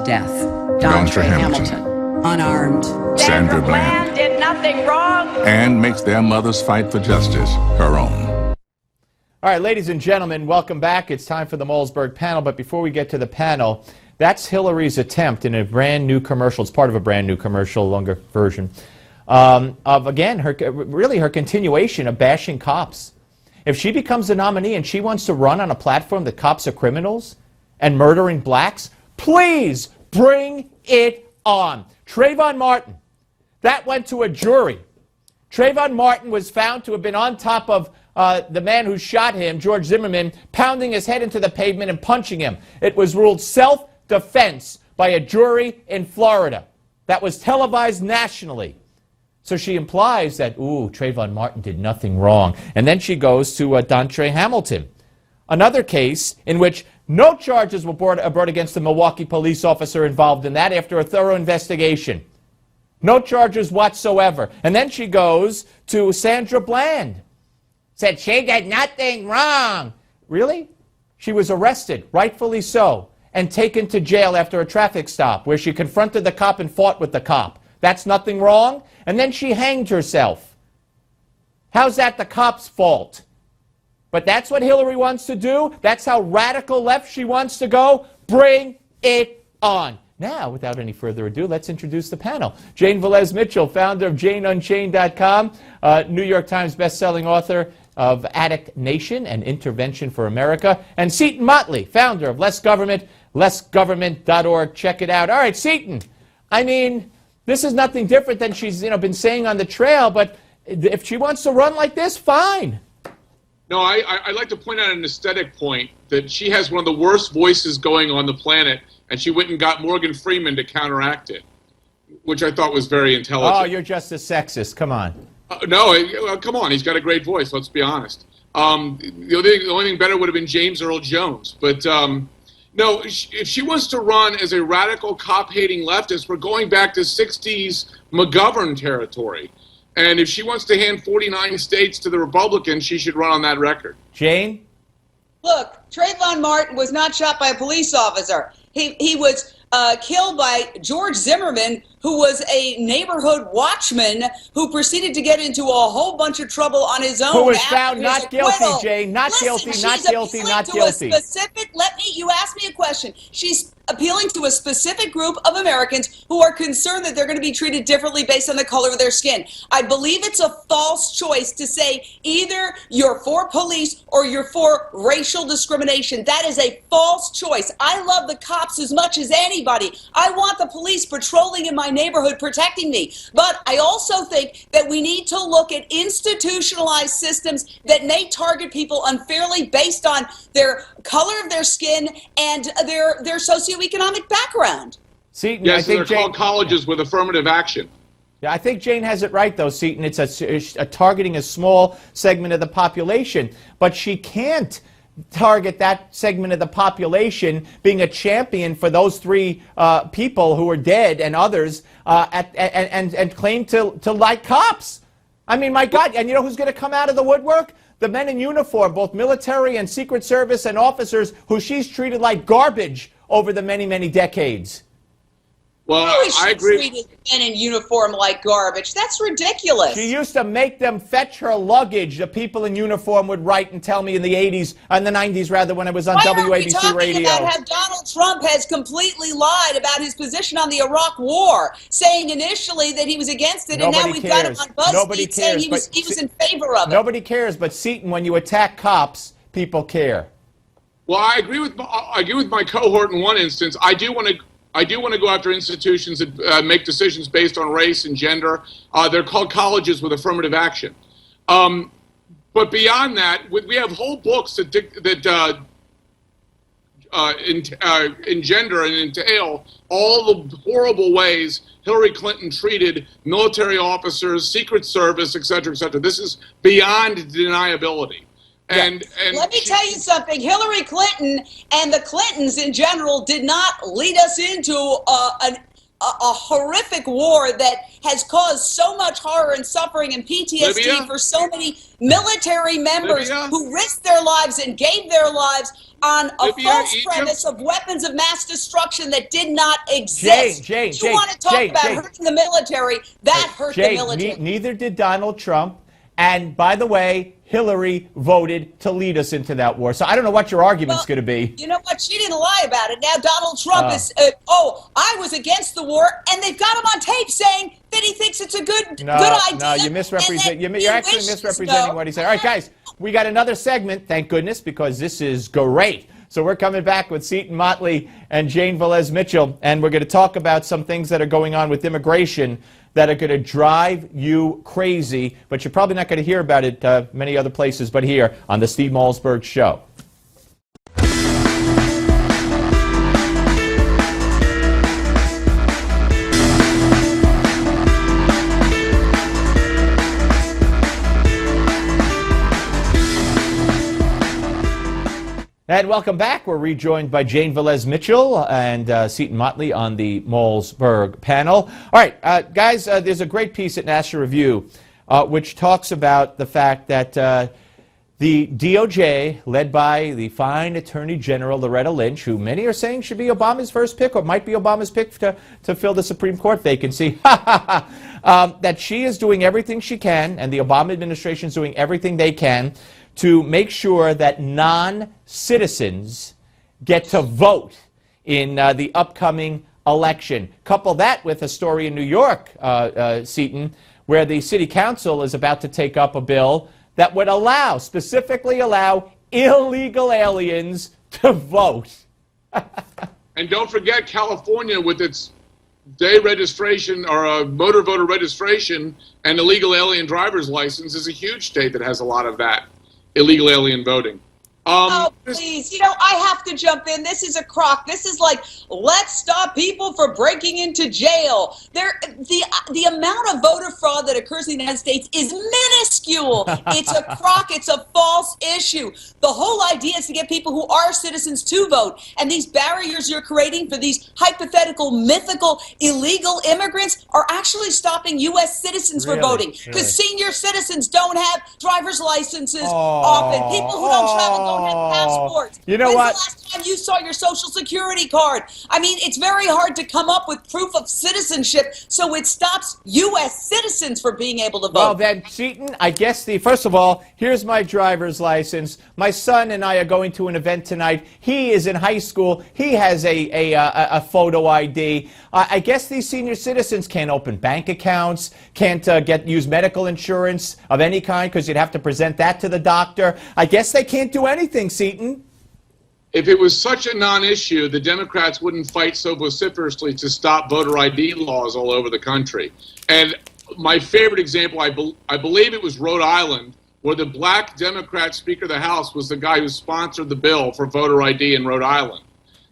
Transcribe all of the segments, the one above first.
death. Don Trey Hamilton, unarmed. Sandra Bland did nothing wrong. and makes their mother's fight for justice her own. All right, ladies and gentlemen, welcome back. It's time for the Malzberg panel, but before we get to the panel, that's Hillary's attempt in a brand new commercial. It's part of a brand new commercial, longer version, of, again, her continuation of bashing cops. If she becomes the nominee and she wants to run on a platform that cops are criminals and murdering blacks, please bring it on. Trayvon Martin, that went to a jury. Trayvon Martin was found to have been on top of the man who shot him, George Zimmerman, pounding his head into the pavement and punching him. It was ruled self-defense by a jury in Florida. That was televised nationally. So she implies that, ooh, Trayvon Martin did nothing wrong. And then she goes to Don Trey Hamilton. Another case in which no charges were brought against the Milwaukee police officer involved in that after a thorough investigation. No charges whatsoever. And then she goes to Sandra Bland. Said she did nothing wrong. Really? She was arrested, rightfully so, and taken to jail after a traffic stop where she confronted the cop and fought with the cop. That's nothing wrong? And then she hanged herself. How's that the cop's fault? But that's what Hillary wants to do? That's how radical left she wants to go? Bring it on. Now, without any further ado, let's introduce the panel. Jane Velez-Mitchell, founder of JaneUnchained.com, New York Times bestselling author of Addict Nation and Intervention for America, and Seton Motley, founder of Less Government, lessgovernment.org. Check it out. All right, Seton, I mean, this is nothing different than she's been saying on the trail, but if she wants to run like this, fine. No, I'd like to point out an aesthetic point that she has one of the worst voices going on the planet, and she went and got Morgan Freeman to counteract it, which I thought was very intelligent. Oh, you're just a sexist. Come on. No, come on. He's got a great voice. Let's be honest. The only thing better would have been James Earl Jones. But no, if she wants to run as a radical cop-hating leftist, we're going back to 60s McGovern territory. And if she wants to hand 49 states to the Republicans, she should run on that record. Jane? Look, Trayvon Martin was not shot by a police officer. He was killed by George Zimmerman, who was a neighborhood watchman who proceeded to get into a whole bunch of trouble on his own. Who was found not guilty, Jane. Not guilty, not guilty, not guilty. You asked me a question. She's appealing to a specific group of Americans who are concerned that they're going to be treated differently based on the color of their skin. I believe it's a false choice to say either you're for police or you're for racial discrimination. That is a false choice. I love the cops as much as anybody. I want the police patrolling in my neighborhood protecting me. But I also think that we need to look at institutionalized systems that may target people unfairly based on their color of their skin and their socioeconomic background. Seton, yes, I think they're called colleges with affirmative action. Yeah, I think Jane has it right, though, Seton. It's a targeting a small segment of the population. But she can't target that segment of the population being a champion for those three people who are dead and others and claim to like cops. I mean, my God, and you know who's going to come out of the woodwork? The men in uniform, both military and Secret Service and officers who she's treated like garbage over the many, many decades. Well, I agree. Treated men in uniform like garbage. That's ridiculous. She used to make them fetch her luggage. The people in uniform would write and tell me in the 80s, in the 90s rather, when I was on WABC radio. Why about how Donald Trump has completely lied about his position on the Iraq War, saying initially that he was against it, and now we've got him on BuzzFeed saying he was in favor of it. Nobody cares, but Seton, when you attack cops, people care. Well, I agree with my cohort in one instance. I do want to go after institutions that make decisions based on race and gender. They're called colleges with affirmative action. But beyond that, we have whole books that engender and entail all the horrible ways Hillary Clinton treated military officers, Secret Service, et cetera, et cetera. This is beyond deniability. And let me tell you something. Hillary Clinton and the Clintons in general did not lead us into a horrific war that has caused so much horror and suffering and PTSD for so many military members who risked their lives and gave their lives on a Libya, false Egypt? premise of weapons of mass destruction that did not exist. Jane, you want to talk about Jane. hurting the military? That hurt the military. Neither did Donald Trump. And by the way, Hillary voted to lead us into that war. So I don't know what your argument's going to be. You know what? She didn't lie about it. Now Donald Trump is, I was against the war, and they've got him on tape saying that he thinks it's a good idea. No, you misrepresent. You're actually misrepresenting what he said. All right, guys, we got another segment, thank goodness, because this is great. So we're coming back with Seton Motley and Jane Velez-Mitchell, and we're going to talk about some things that are going on with immigration that are going to drive you crazy, but you're probably not going to hear about it many other places but here on the Steve Malzberg Show. And welcome back. We're rejoined by Jane Velez-Mitchell and Seton Motley on the Malzberg panel. All right, guys, there's a great piece at National Review which talks about the fact that the DOJ, led by the fine Attorney General Loretta Lynch, who many are saying should be Obama's first pick or might be Obama's pick to fill the Supreme Court vacancy, that she is doing everything she can, and the Obama administration is doing everything they can to make sure that non-citizens get to vote in the upcoming election. Couple that with a story in New York, Seton, where the city council is about to take up a bill that would specifically allow illegal aliens to vote. And don't forget California with its day registration or a motor voter registration and illegal alien driver's license is a huge state that has a lot of that. Illegal alien voting. Please, I have to jump in. This is a crock. This is like, let's stop people from breaking into jail. The amount of voter fraud that occurs in the United States is minuscule. It's a crock. It's a false issue. The whole idea is to get people who are citizens to vote. And these barriers you're creating for these hypothetical, mythical, illegal immigrants are actually stopping U.S. citizens from voting. Because senior citizens don't have driver's licenses often. People who don't travel don't have passports. You know When's what? the last time you saw your social security card? I mean, it's very hard to come up with proof of citizenship, so it stops U.S. citizens from being able to vote. Well, then, Seton, I guess first of all, here's my driver's license. My son and I are going to an event tonight. He is in high school. He has a photo ID. I guess these senior citizens can't open bank accounts, can't use medical insurance of any kind because you'd have to present that to the doctor. I guess they can't do anything, Seton. If it was such a non-issue, the Democrats wouldn't fight so vociferously to stop voter ID laws all over the country. And my favorite example, I believe it was Rhode Island, where the black Democrat Speaker of the House was the guy who sponsored the bill for voter ID in Rhode Island.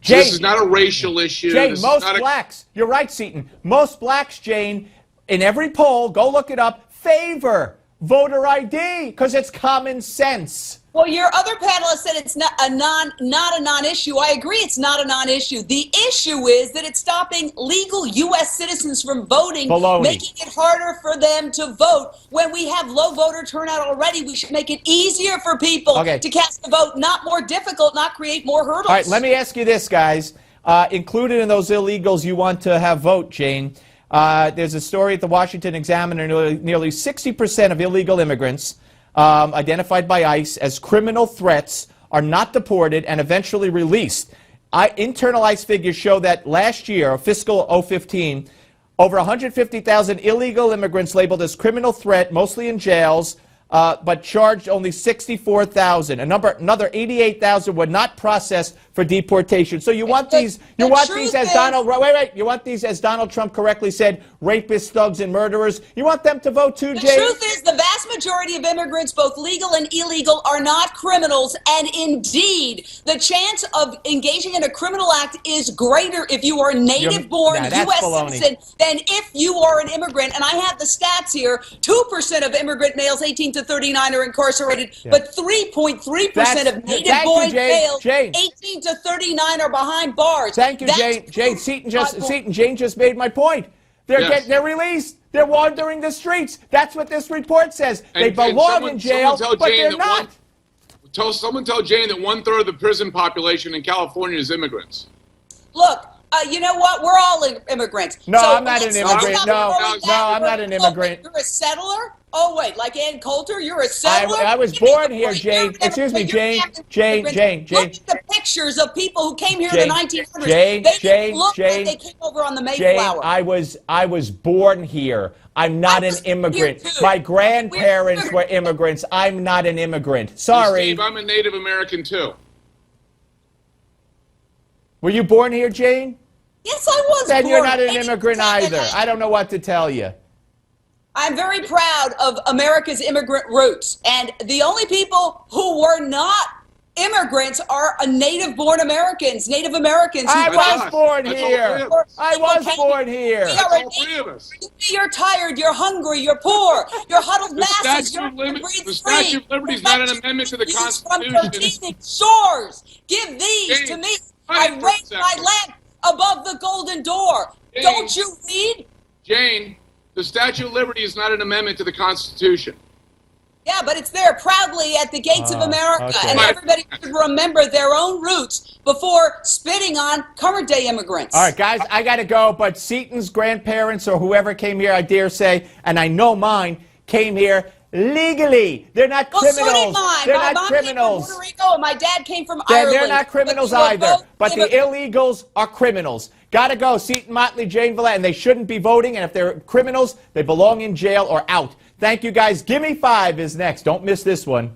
Jane, this is not a racial issue. Jane, most blacks, you're right, Seton, most blacks, Jane, in every poll, go look it up, favor voter ID because it's common sense. Well, your other panelist said it's not a non-issue. I agree it's not a non-issue. The issue is that it's stopping legal U.S. citizens from voting, making it harder for them to vote. When we have low voter turnout already, we should make it easier for people to cast a vote, not more difficult, not create more hurdles. All right, let me ask you this, guys. Included in those illegals you want to have vote, Jane, there's a story at the Washington Examiner, nearly 60% of illegal immigrants identified by ICE as criminal threats are not deported and eventually released. Internal ICE figures show that last year, fiscal 2015, over 150,000 illegal immigrants labeled as criminal threat, mostly in jails, but charged only 64,000. Another 88,000 were not processed for deportation. So you want these as Donald Trump correctly said, rapists, thugs, and murderers. You want them to vote too, Jay? The truth is, the vast majority of immigrants, both legal and illegal, are not criminals. And indeed, the chance of engaging in a criminal act is greater if you are a native-born U.S. citizen than if you are an immigrant. And I have the stats here. 2% of immigrant males 18 to 39 are incarcerated, but 3.3% of native-born males 18 to 39 are behind bars. Thank you, Jane. Jane just made my point. They're released. They're wandering the streets. That's what this report says. They belong in jail, but they're not. Someone tell Jane that 1/3 of the prison population in California is immigrants. Look, you know what? We're all immigrants. No, So I'm not an let's immigrant. stop No, throwing no, I'm not an immigrant. You're a settler? Oh, wait, like Ann Coulter? You're a settler? I was born here, Jane. Excuse me, Jane. Look at the pictures of people who came here in the 1900s. Jane, they didn't look like they came over on the Mayflower. Jane, I was born here. I'm not an immigrant. My grandparents were immigrants. I'm not an immigrant. Sorry. Steve, I'm a Native American, too. Were you born here, Jane? Yes, I was Then born. you're not an immigrant either. I don't know what to tell you. I'm very proud of America's immigrant roots. And the only people who were not immigrants are Native-born Americans, Native Americans. I was born here. I was born here. That's all three of us. You're tired, you're hungry, you're poor, you're huddled masses, The Statue of Liberty is not an amendment to the Constitution. From 13 shores. Give these to me. I raise my lamp above the golden door. Jane, don't you read? Jane, the Statue of Liberty is not an amendment to the Constitution. Yeah, but it's there proudly at the gates of America, okay. and everybody should remember their own roots before spitting on current-day immigrants. All right, guys, I got to go, but Seton's grandparents or whoever came here, I dare say, and I know mine, came here legally. They're not criminals. So did mine. They're my not mom criminals. came from Puerto Rico, and my dad came from Ireland. They're not criminals but either. But the immigrants. illegals are criminals. Got to go. Seton Motley, Jane Velez, and they shouldn't be voting. And if they're criminals, they belong in jail or out. Thank you, guys. Give Me 5 is next. Don't miss this one.